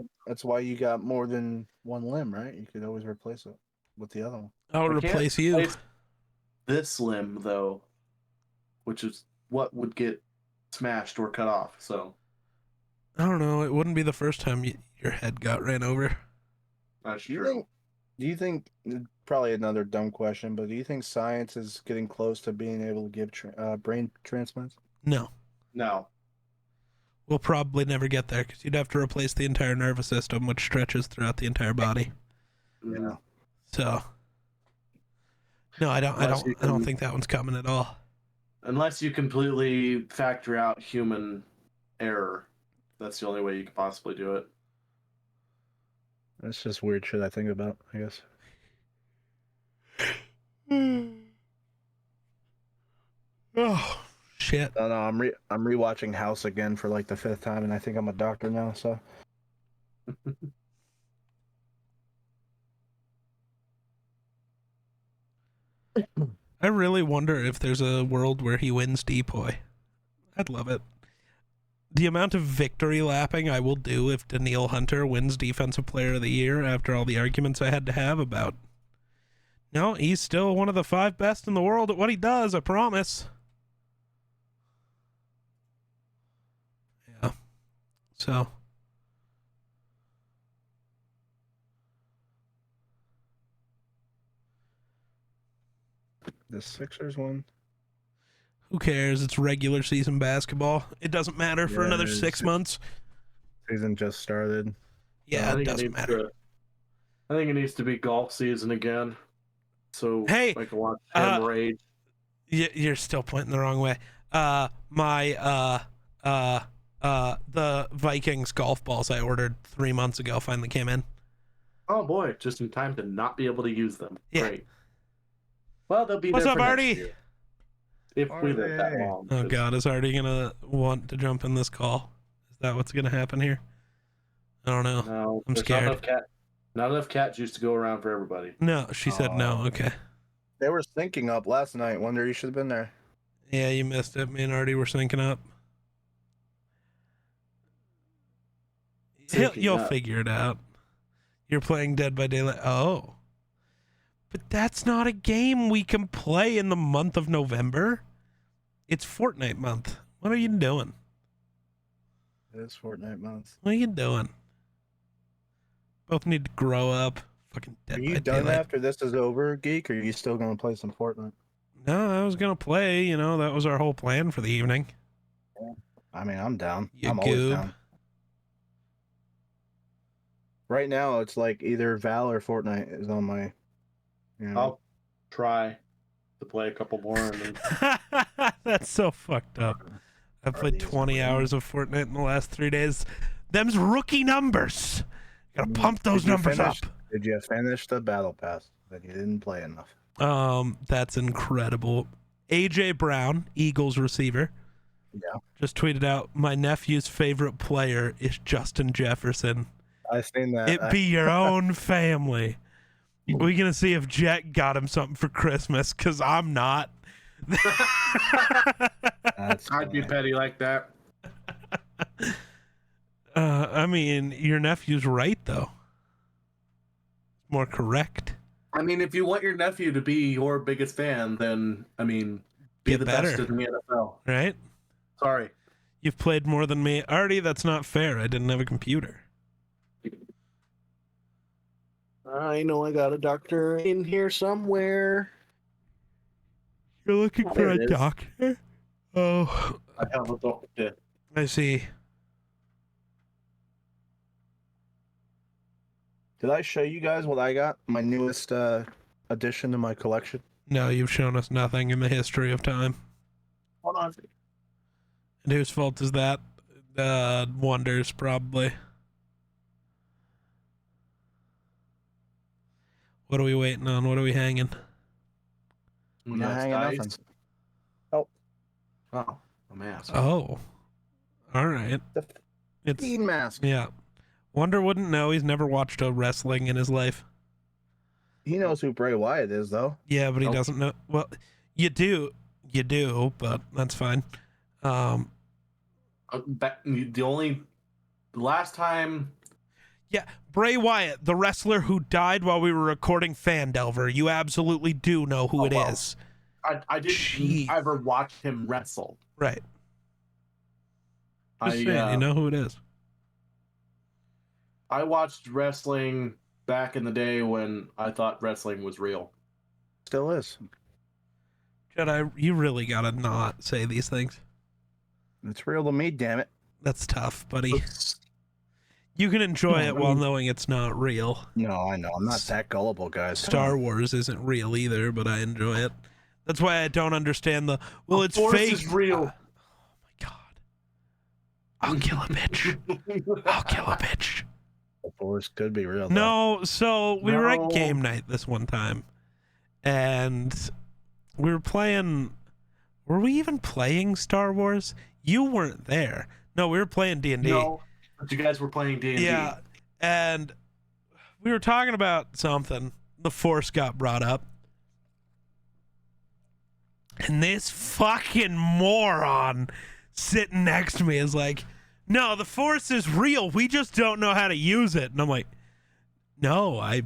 you got more than one limb, right? You could always replace it with the other one. I'll I can't replace you. replace this limb though, which is what would get smashed or cut off. So I don't know. It wouldn't be the first time your head got ran over. that's Do you true. think? Do you think? Probably another dumb question, but do you think science is getting close to being able to give brain transplants? No. No. We'll probably never get there because you'd have to replace the entire nervous system, which stretches throughout the entire body. Yeah. So, no, I don't think that one's coming at all. Unless you completely factor out human error, that's the only way you could possibly do it. That's just weird shit I think about, I guess. Oh shit! No, I'm rewatching House again for like the 5th time, and I think I'm a doctor now. So I really wonder if there's a world where he wins Depoy. I'd love it. The amount of victory lapping I will do if Daniil Hunter wins Defensive Player of the Year after all the arguments I had to have about. No, he's still one of the 5 best in the world at what he does, I promise. Yeah. So. the Sixers one. Who cares? It's regular season basketball. It doesn't matter for another 6 months. Season just started. Yeah, it doesn't matter. I think it needs to be golf season again. So hey, I can watch him rage. You're still pointing the wrong way. The Vikings golf balls I ordered 3 months ago finally came in. Oh boy, just in time to not be able to use them. Yeah. Great. Well, they'll be What's there up, for Artie? next year. If we live that long. Oh God, is Artie gonna want to jump in this call? Is that what's gonna happen here? I don't know. No, I'm scared. Not enough cat juice to go around for everybody. No, she said no. Okay. They were syncing up last night. Wonder you should have been there. Yeah, you missed it. Me and Artie were syncing up. You'll figure it out. You're playing Dead by Daylight. Oh. But that's not a game we can play in the month of November. It's Fortnite month. What are you doing? It is Fortnite month. What are you doing? Both need to grow up. Fucking Dead Are by you done Daylight. after this is over, Geek, or are you still gonna play some Fortnite? No, I was gonna play. You know, that was our whole plan for the evening. I mean, I'm down. You I'm always goob. down. Right now, it's like either Val or Fortnite is on my. You know, I'll try to play a couple more and then That's so fucked up. I played these 20 real? hours of Fortnite in the last 3 days. Them's rookie numbers. Gotta pump those Did you numbers finish- up. Did you finish the battle pass? Then you didn't play enough. That's incredible. AJ Brown, Eagles receiver, Yeah, just tweeted out, my nephew's favorite player is Justin Jefferson. I seen that. It be your own family. We gonna see if Jet got him something for Christmas, cause I'm not. That's I'd be funny. petty like that. I mean, your nephew's right though. More correct. I mean, if you want your nephew to be your biggest fan, then I mean, be Get the better. best in the NFL. Right? Sorry. You've played more than me. Artie, that's not fair. I didn't have a computer. I know I got a doctor in here somewhere. You're looking Oh, for there a it is. doctor? Oh, I have a doctor. I see. Did I show you guys what I got? My newest addition to my collection. No, you've shown us nothing in the history of time. Hold on. And whose fault is that? Wonders, probably. What are we waiting on? What are we hanging? I'm not hanging nothing. Oh, I'm asking. Oh. All right. The It's Fiend mask. yeah. Wonder wouldn't know. He's never watched a wrestling in his life. He knows who Bray Wyatt is, though. Yeah, but he Nope. doesn't know. Well, you do, but that's fine. The last time. Yeah, Bray Wyatt, the wrestler who died while we were recording Fandelver. You absolutely do know who it is, wow. I didn't Jeez. ever watch him wrestle. right? Just I saying, you know who it is. I watched wrestling back in the day when I thought wrestling was real. Still is. Jedi, you really gotta not say these things. It's real to me, damn it. That's tough, buddy. You can enjoy No, it while knowing it's not real. No, I know. I'm not that gullible, guys. Star Wars isn't real either, but I enjoy it. That's why I don't understand the. Well, The it's Force fake. is real. Oh my god! I'll kill a bitch. I'll kill a bitch. The Force could be real. though. No, so we were No. at game night this one time, and we were playing. Were we even playing Star Wars? You weren't there. No, we were playing D&D. No, but you guys were playing D&D. Yeah, and we were talking about something. The Force got brought up. And this fucking moron sitting next to me is like, no, the Force is real. We just don't know how to use it. And I'm like, no, I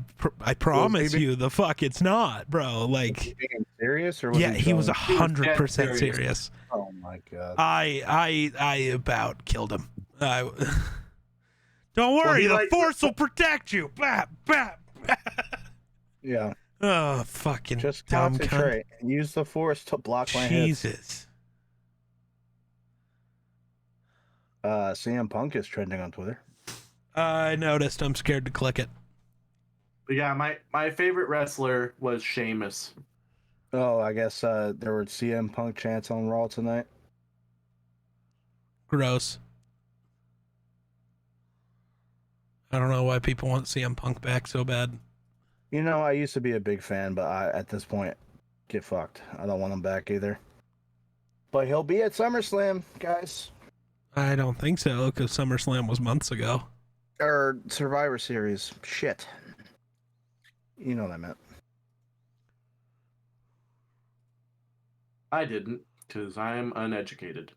promise maybe- you the fuck it's not, bro. Was he Like, being serious or was yeah, he was trolling? 100% serious. serious. Oh my god. I about killed him. Don't worry, he the like- Force will protect you. Bap, bap, bap. Yeah. Oh, fucking Just dumb cunt. concentrate. Use the Force to block my hits. Jesus. CM Punk is trending on Twitter. I noticed. I'm scared to click it. But yeah, my favorite wrestler was Sheamus. Oh, I guess there were CM Punk chants on Raw tonight. Gross. I don't know why people want CM Punk back so bad. You know, I used to be a big fan, but at this point, get fucked. I don't want him back either. But he'll be at SummerSlam, guys. I don't think so, because SummerSlam was months ago. Or Survivor Series. Shit. You know what I meant. I didn't, because I am uneducated.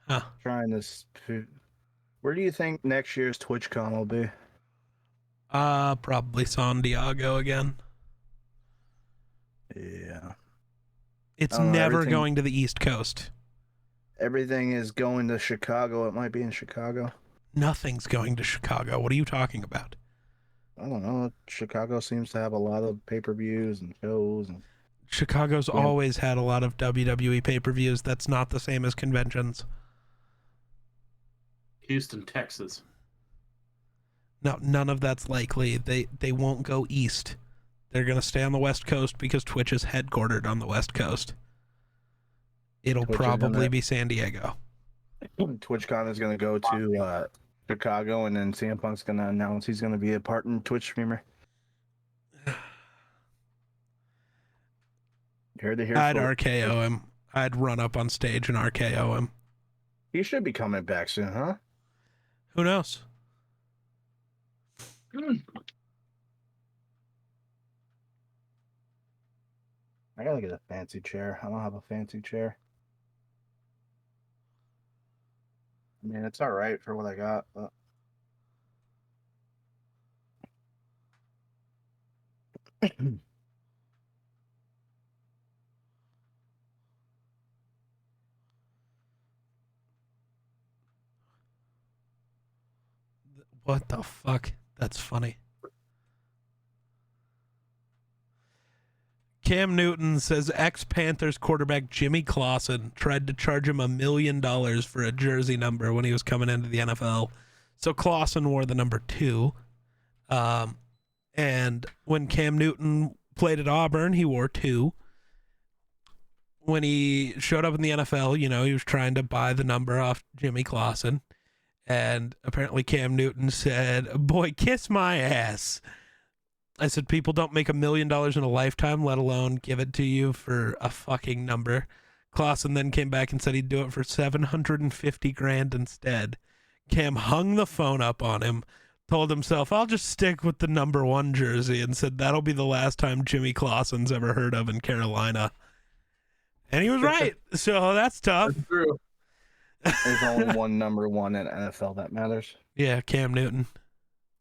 Huh. Trying this. Where do you think next year's TwitchCon will be? Probably San Diego again. Yeah. It's I don't know, never everything- going to the East Coast. everything is going to Chicago. It might be in Chicago. Nothing's going to Chicago. What are you talking about? I don't know. Chicago seems to have a lot of pay-per-views and shows. And Chicago's Yeah. always had a lot of WWE pay-per-views. That's not the same as conventions. Houston, Texas. No, none of that's likely. They won't go east. They're going to stay on the West Coast because Twitch is headquartered on the West Coast. It'll Twitch is probably gonna- be San Diego. TwitchCon is going to go to Chicago, and then CM Punk's going to announce he's going to be a partner Twitch streamer. You heard it here. I'd folks. RKO him. I'd run up on stage and RKO him. He should be coming back soon, huh? Who knows? I gotta get a fancy chair. I don't have a fancy chair. I mean, it's all right for what I got, but What the fuck? That's funny. Cam Newton says ex-Panthers quarterback Jimmy Clausen tried to charge him $1 million for a jersey number when he was coming into the NFL. So Clausen wore the number 2. And when Cam Newton played at Auburn, he wore 2. When he showed up in the NFL, you know, he was trying to buy the number off Jimmy Clausen. And apparently Cam Newton said, "Boy, kiss my ass." I said, people don't make $1 million in a lifetime, let alone give it to you for a fucking number. Clausen then came back and said he'd do it for $750,000 instead. Cam hung the phone up on him, told himself, "I'll just stick with the number 1 jersey," and said that'll be the last time Jimmy Clausen's ever heard of in Carolina. And he was right. So that's tough. That's true. there's only one number 1 in NFL that matters. Yeah, Cam Newton.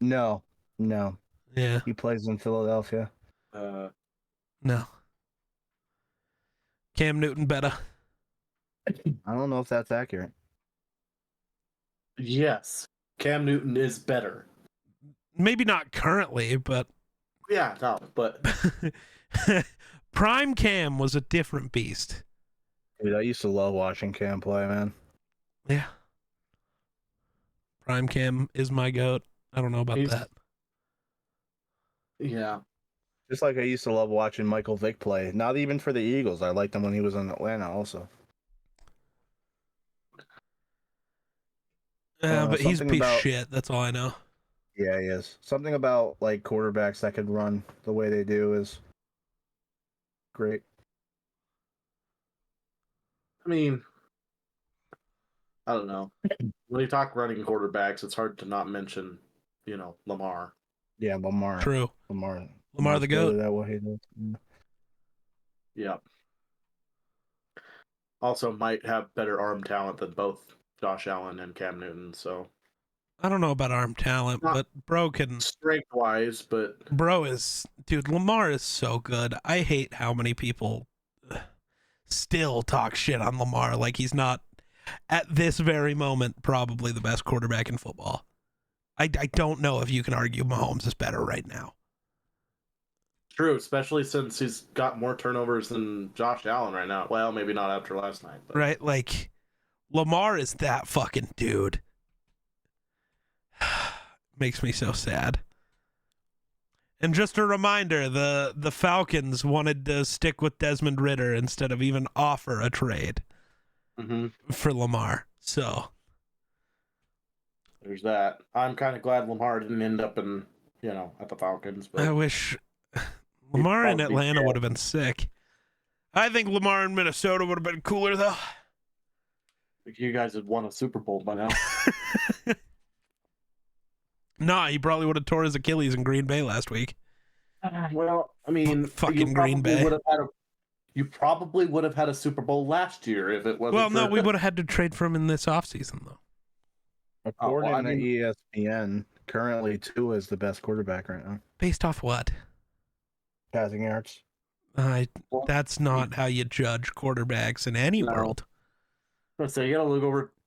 No. Yeah, He plays in Philadelphia. no. Cam Newton better. I don't know if that's accurate. Yes, Cam Newton is better. Maybe not currently, but Yeah, no, but Prime Cam was a different beast. Dude, I used to love watching Cam play, man. Yeah. Prime Cam is my goat. I don't know about He's- that. yeah, Just like I used to love watching Michael Vick play. Not even for the Eagles. I liked him when he was in Atlanta also. But he's a something piece of about- shit. That's all I know. Yeah, he is. Something about like quarterbacks that could run the way they do is great. I mean, I don't know. When you talk running quarterbacks, it's hard to not mention, Lamar. Yeah, Lamar. True. Lamar Lamar the GOAT. That what he does. Yeah. Yeah. Also, might have better arm talent than both Josh Allen and Cam Newton. So I don't know about arm talent, Not- but bro can. strength wise, but Bro is. Dude, Lamar is so good. I hate how many people still talk shit on Lamar like he's not, at this very moment, probably the best quarterback in football. I don't know if you can argue Mahomes is better right now. true, especially since he's got more turnovers than Josh Allen right now. Well, maybe not after last night. But Right? Like, Lamar is that fucking dude. Makes me so sad. And just a reminder, the Falcons wanted to stick with Desmond Ridder instead of even offer a trade Mhm. for Lamar. So, There's that. I'm kind of glad Lamar didn't end up in, at the Falcons. But I wish Lamar in probably Atlanta dead. would have been sick. I think Lamar in Minnesota would have been cooler, though. you guys had won a Super Bowl by now. Nah, he probably would have tore his Achilles in Green Bay last week. Well, I mean, Fucking you Green probably Bay. would have had you probably would have had a Super Bowl last year if it wasn't. Well, no, for- we would have had to trade for him in this offseason, though. According well, I to mean- ESPN, currently Tua is the best quarterback right now. Based off what? Passing yards. That's not how you judge quarterbacks in any No. world. So you gotta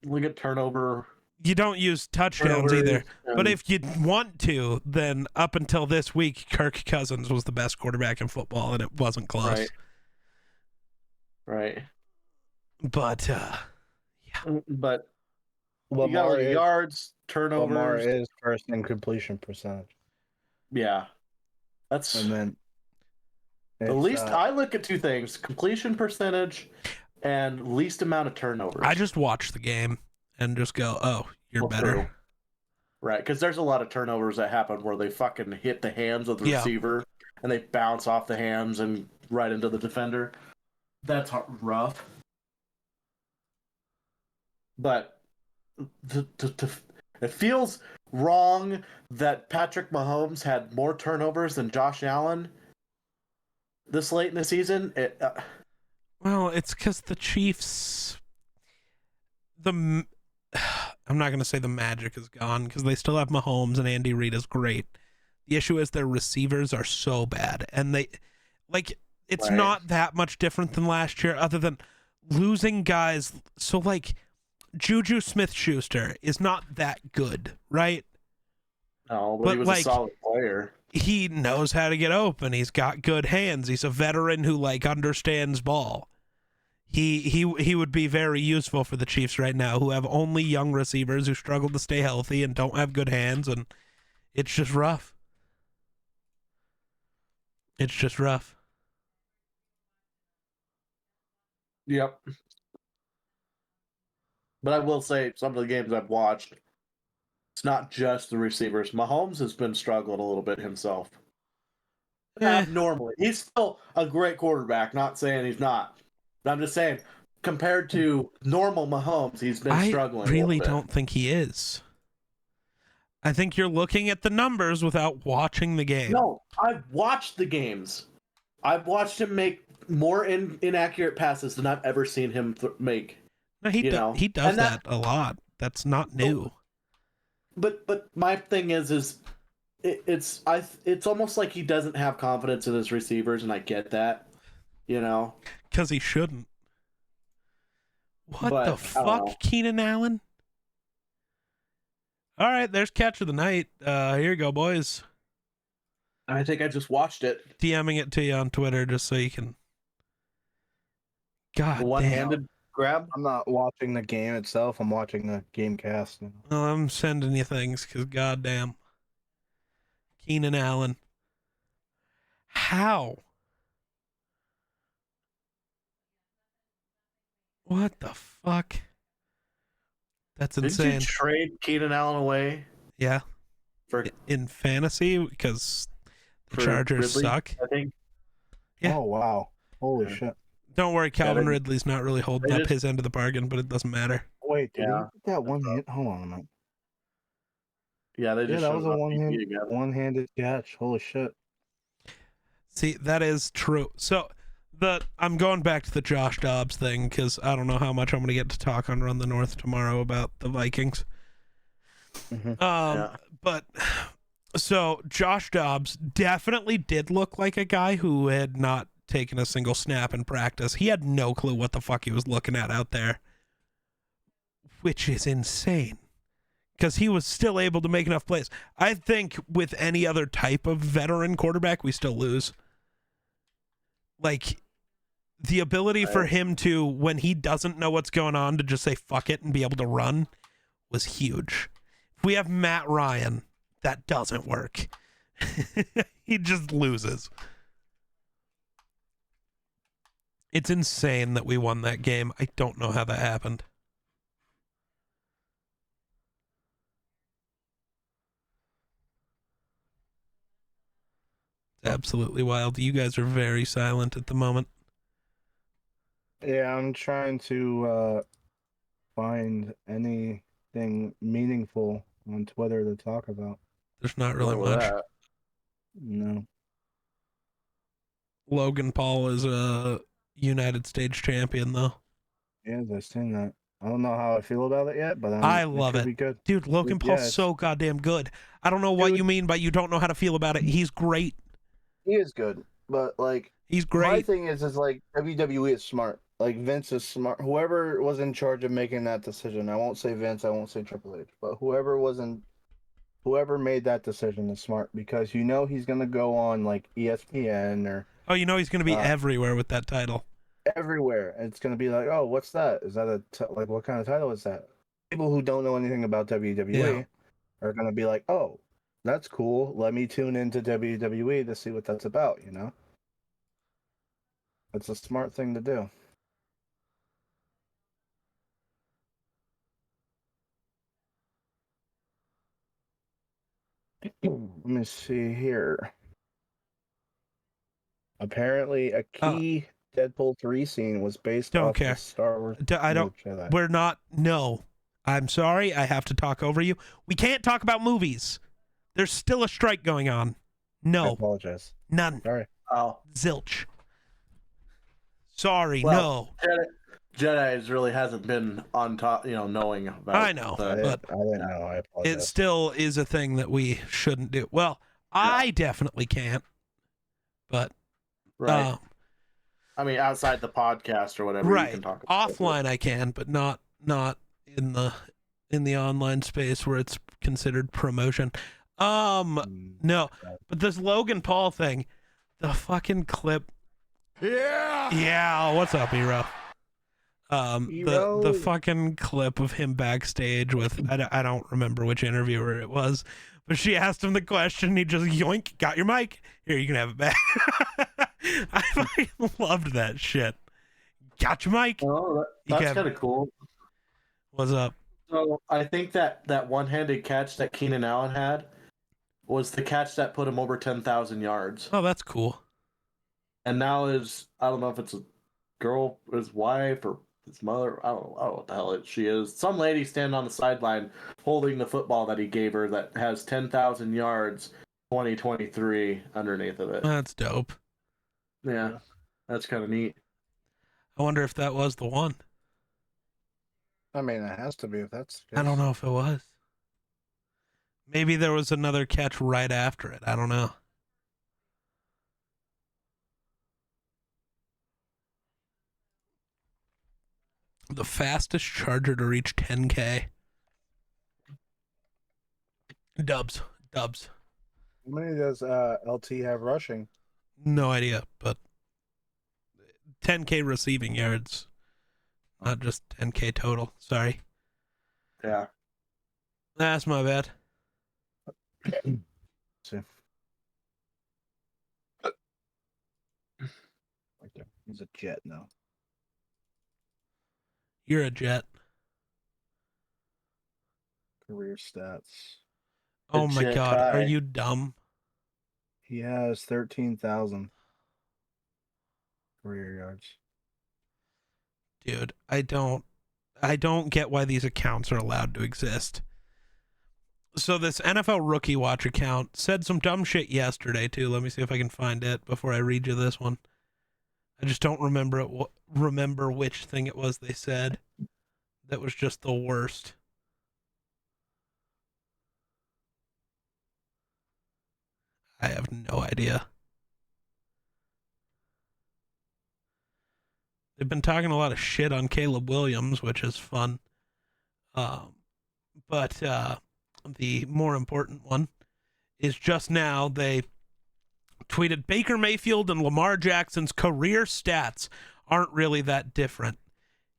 look at turnover. You don't use touchdowns Turnovers, either. But and- if you want to, then up until this week, Kirk Cousins was the best quarterback in football, and it wasn't close. Right. But But you got Lamar is, yards, turnovers. Lamar is first in completion percentage, Yeah. That's and then the least. I look at two things: completion percentage and least amount of turnovers. I just watch the game and just go, "Oh, you're Well, better." true. Right, because there's a lot of turnovers that happen where they fucking hit the hands of the Yeah. receiver and they bounce off the hands and right into the defender. That's rough. But it feels wrong that Patrick Mahomes had more turnovers than Josh Allen this late in the season. Well, it's because the Chiefs. I'm not going to say the magic is gone because they still have Mahomes and Andy Reid is great. The issue is their receivers are so bad, and it's Right. not that much different than last year, other than losing guys. So Juju Smith-Schuster is not that good, right? No, but But, he was a solid player. He knows how to get open. He's got good hands. He's a veteran who understands ball. He would be very useful for the Chiefs right now, who have only young receivers who struggle to stay healthy and don't have good hands, and it's just rough. It's just rough. Yep. But I will say, some of the games I've watched, it's not just the receivers. Mahomes has been struggling a little bit himself. Abnormally. He's still a great quarterback, not saying he's not. But I'm just saying, compared to normal Mahomes, he's been struggling. I really don't think he is. I think you're looking at the numbers without watching the game. No, I've watched the games. I've watched him make more inaccurate passes than I've ever seen him make. No, he does And that a lot. That's not new. But my thing is it's almost like he doesn't have confidence in his receivers, and I get that, Because he shouldn't. What But, the I don't know. fuck, Keenan Allen? All right, there's catch of the night. Here you go, boys. I think I just watched it. DMing it to you on Twitter just so you can. God The damn. one-handed grab. I'm not watching the game itself. I'm watching the game cast. Well, I'm sending you things because goddamn. Keenan Allen. How? What the fuck? That's insane. Did you trade Keenan Allen away Yeah. for In fantasy because the for Chargers Ridley, suck. I think. Yeah. Oh wow! Holy Yeah. shit! Don't worry, Calvin they- Ridley's not really holding they up just- his end of the bargain, but it doesn't matter. Wait, did Yeah. he get that one hit? Hold on a minute. Yeah, they Yeah, just that showed was him a on TV again. one-handed catch. Holy shit! See, that is true. So I'm going back to the Josh Dobbs thing because I don't know how much I'm going to get to talk on Run the North tomorrow about the Vikings. Mhm. Yeah. But so Josh Dobbs definitely did look like a guy who had not taken a single snap in practice. He had no clue what the fuck he was looking at out there, which is insane because he was still able to make enough plays. I think with any other type of veteran quarterback, we still lose. Like the ability for him to, when he doesn't know what's going on, to just say fuck it and be able to run was huge. If we have Matt Ryan, that doesn't work. He just loses. It's insane that we won that game. I don't know how that happened. It's absolutely wild. You guys are very silent at the moment. Yeah, I'm trying to find anything meaningful on Twitter to talk about. There's not really Look at much. that. No. Logan Paul is a United States champion, though. Yeah, I've seen that. I don't know how I feel about it yet, but I love could it. Be good. Dude, Logan Paul's Yes. so goddamn good. I don't know what Dude. you mean by you don't know how to feel about it. He's great. He is good, but like He's my great. thing is like WWE is smart. like Vince is smart. Whoever was in charge of making that decision, I won't say Vince, I won't say Triple H, but whoever made that decision is smart because he's gonna go on like ESPN or Oh, he's going to be uh, everywhere with that title. everywhere, and it's gonna be like, oh, what's that? Is that like what kind of title is that? People who don't know anything about Yeah. WWE are gonna be like, oh, that's cool. Let me tune into WWE to see what that's about. It's a smart thing to do. Let me see here. Apparently, a Uh, key Deadpool 3 scene was based don't off the care. Star Wars I don't. Jedi. We're not. No. I'm sorry. I have to talk over you. We can't talk about movies. There's still a strike going on. I No. apologize. None. Sorry. Oh, Zilch. Sorry. well, No. Jedi's really hasn't been on top, knowing about. I know, I but didn't know. I apologize. it still is a thing that we shouldn't do. Well, I definitely can't. But Right. I mean, outside the podcast or whatever, you can talk about offline I can, but not in the online space where it's considered promotion. No, but this Logan Paul thing, the fucking clip. Yeah. What's up, Hero? The fucking clip of him backstage with I don't remember which interviewer it was, but she asked him the question. He just yoink, got your mic. Here, you can have it back. I fucking loved that shit. Got your mic. Oh, that's kind of cool. What's up? So I think that one-handed catch that Keenan Allen had was the catch that put him over 10,000 yards. Oh, that's cool. And now I don't know if it's a girl, his wife, or his mother. I don't know what the hell she is. Some lady standing on the sideline holding the football that he gave her that has 10,000 yards, 2023 underneath of it. That's dope. Yeah, that's kind of neat. I wonder if that was the one. I mean, it has to be if that's the case. I don't know if it was. Maybe there was another catch right after it. I don't know. The fastest charger to reach 10K. Dubs. How many does LT have rushing? No idea, but 10K receiving yards. Not just 10K total. Sorry. Yeah. That's my bad. See. He's a jet now. You're a jet. Career stats. Oh my Jet god, tie. are you dumb? He has 13,000 career yards. Dude, I don't get why these accounts are allowed to exist. So this NFL Rookie Watch account said some dumb shit yesterday too. Let me see if I can find it before I read you this one. I just don't remember which thing it was they said. That was just the worst. I have no idea. They've been talking a lot of shit on Caleb Williams, which is fun. But the more important one is just now they tweeted Baker Mayfield and Lamar Jackson's career stats aren't really that different.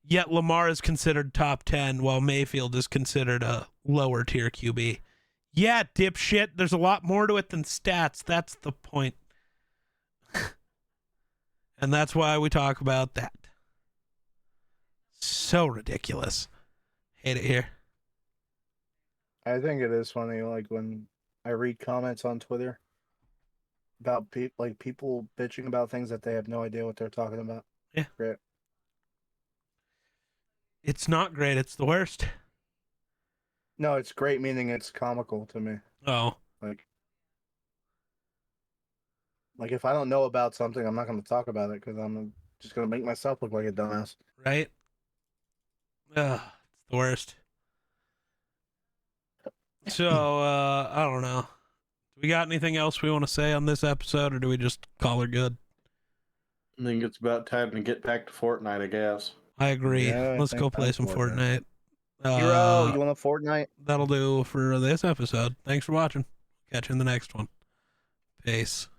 Yet Lamar is considered top 10 while Mayfield is considered a lower tier QB. Yeah, dipshit. There's a lot more to it than stats. That's the point. And that's why we talk about that. So ridiculous. Hate it here. I think it is funny, like when I read comments on Twitter about people bitching about things that they have no idea what they're talking about. Yeah. Great. It's not great. It's the worst. No, it's great, meaning it's comical to me. Oh. Like if I don't know about something, I'm not going to talk about it because I'm just going to make myself look like a dumbass. Right? Ugh, it's the worst. So, I don't know. Do we got anything else we want to say on this episode, or do we just call her good? I think it's about time to get back to Fortnite, I guess. I agree. Yeah, I Let's think go play I'm some Fortnite. Fortnite. Hero, you want a Fortnite? That'll do for this episode. Thanks for watching. Catch you in the next one. Peace.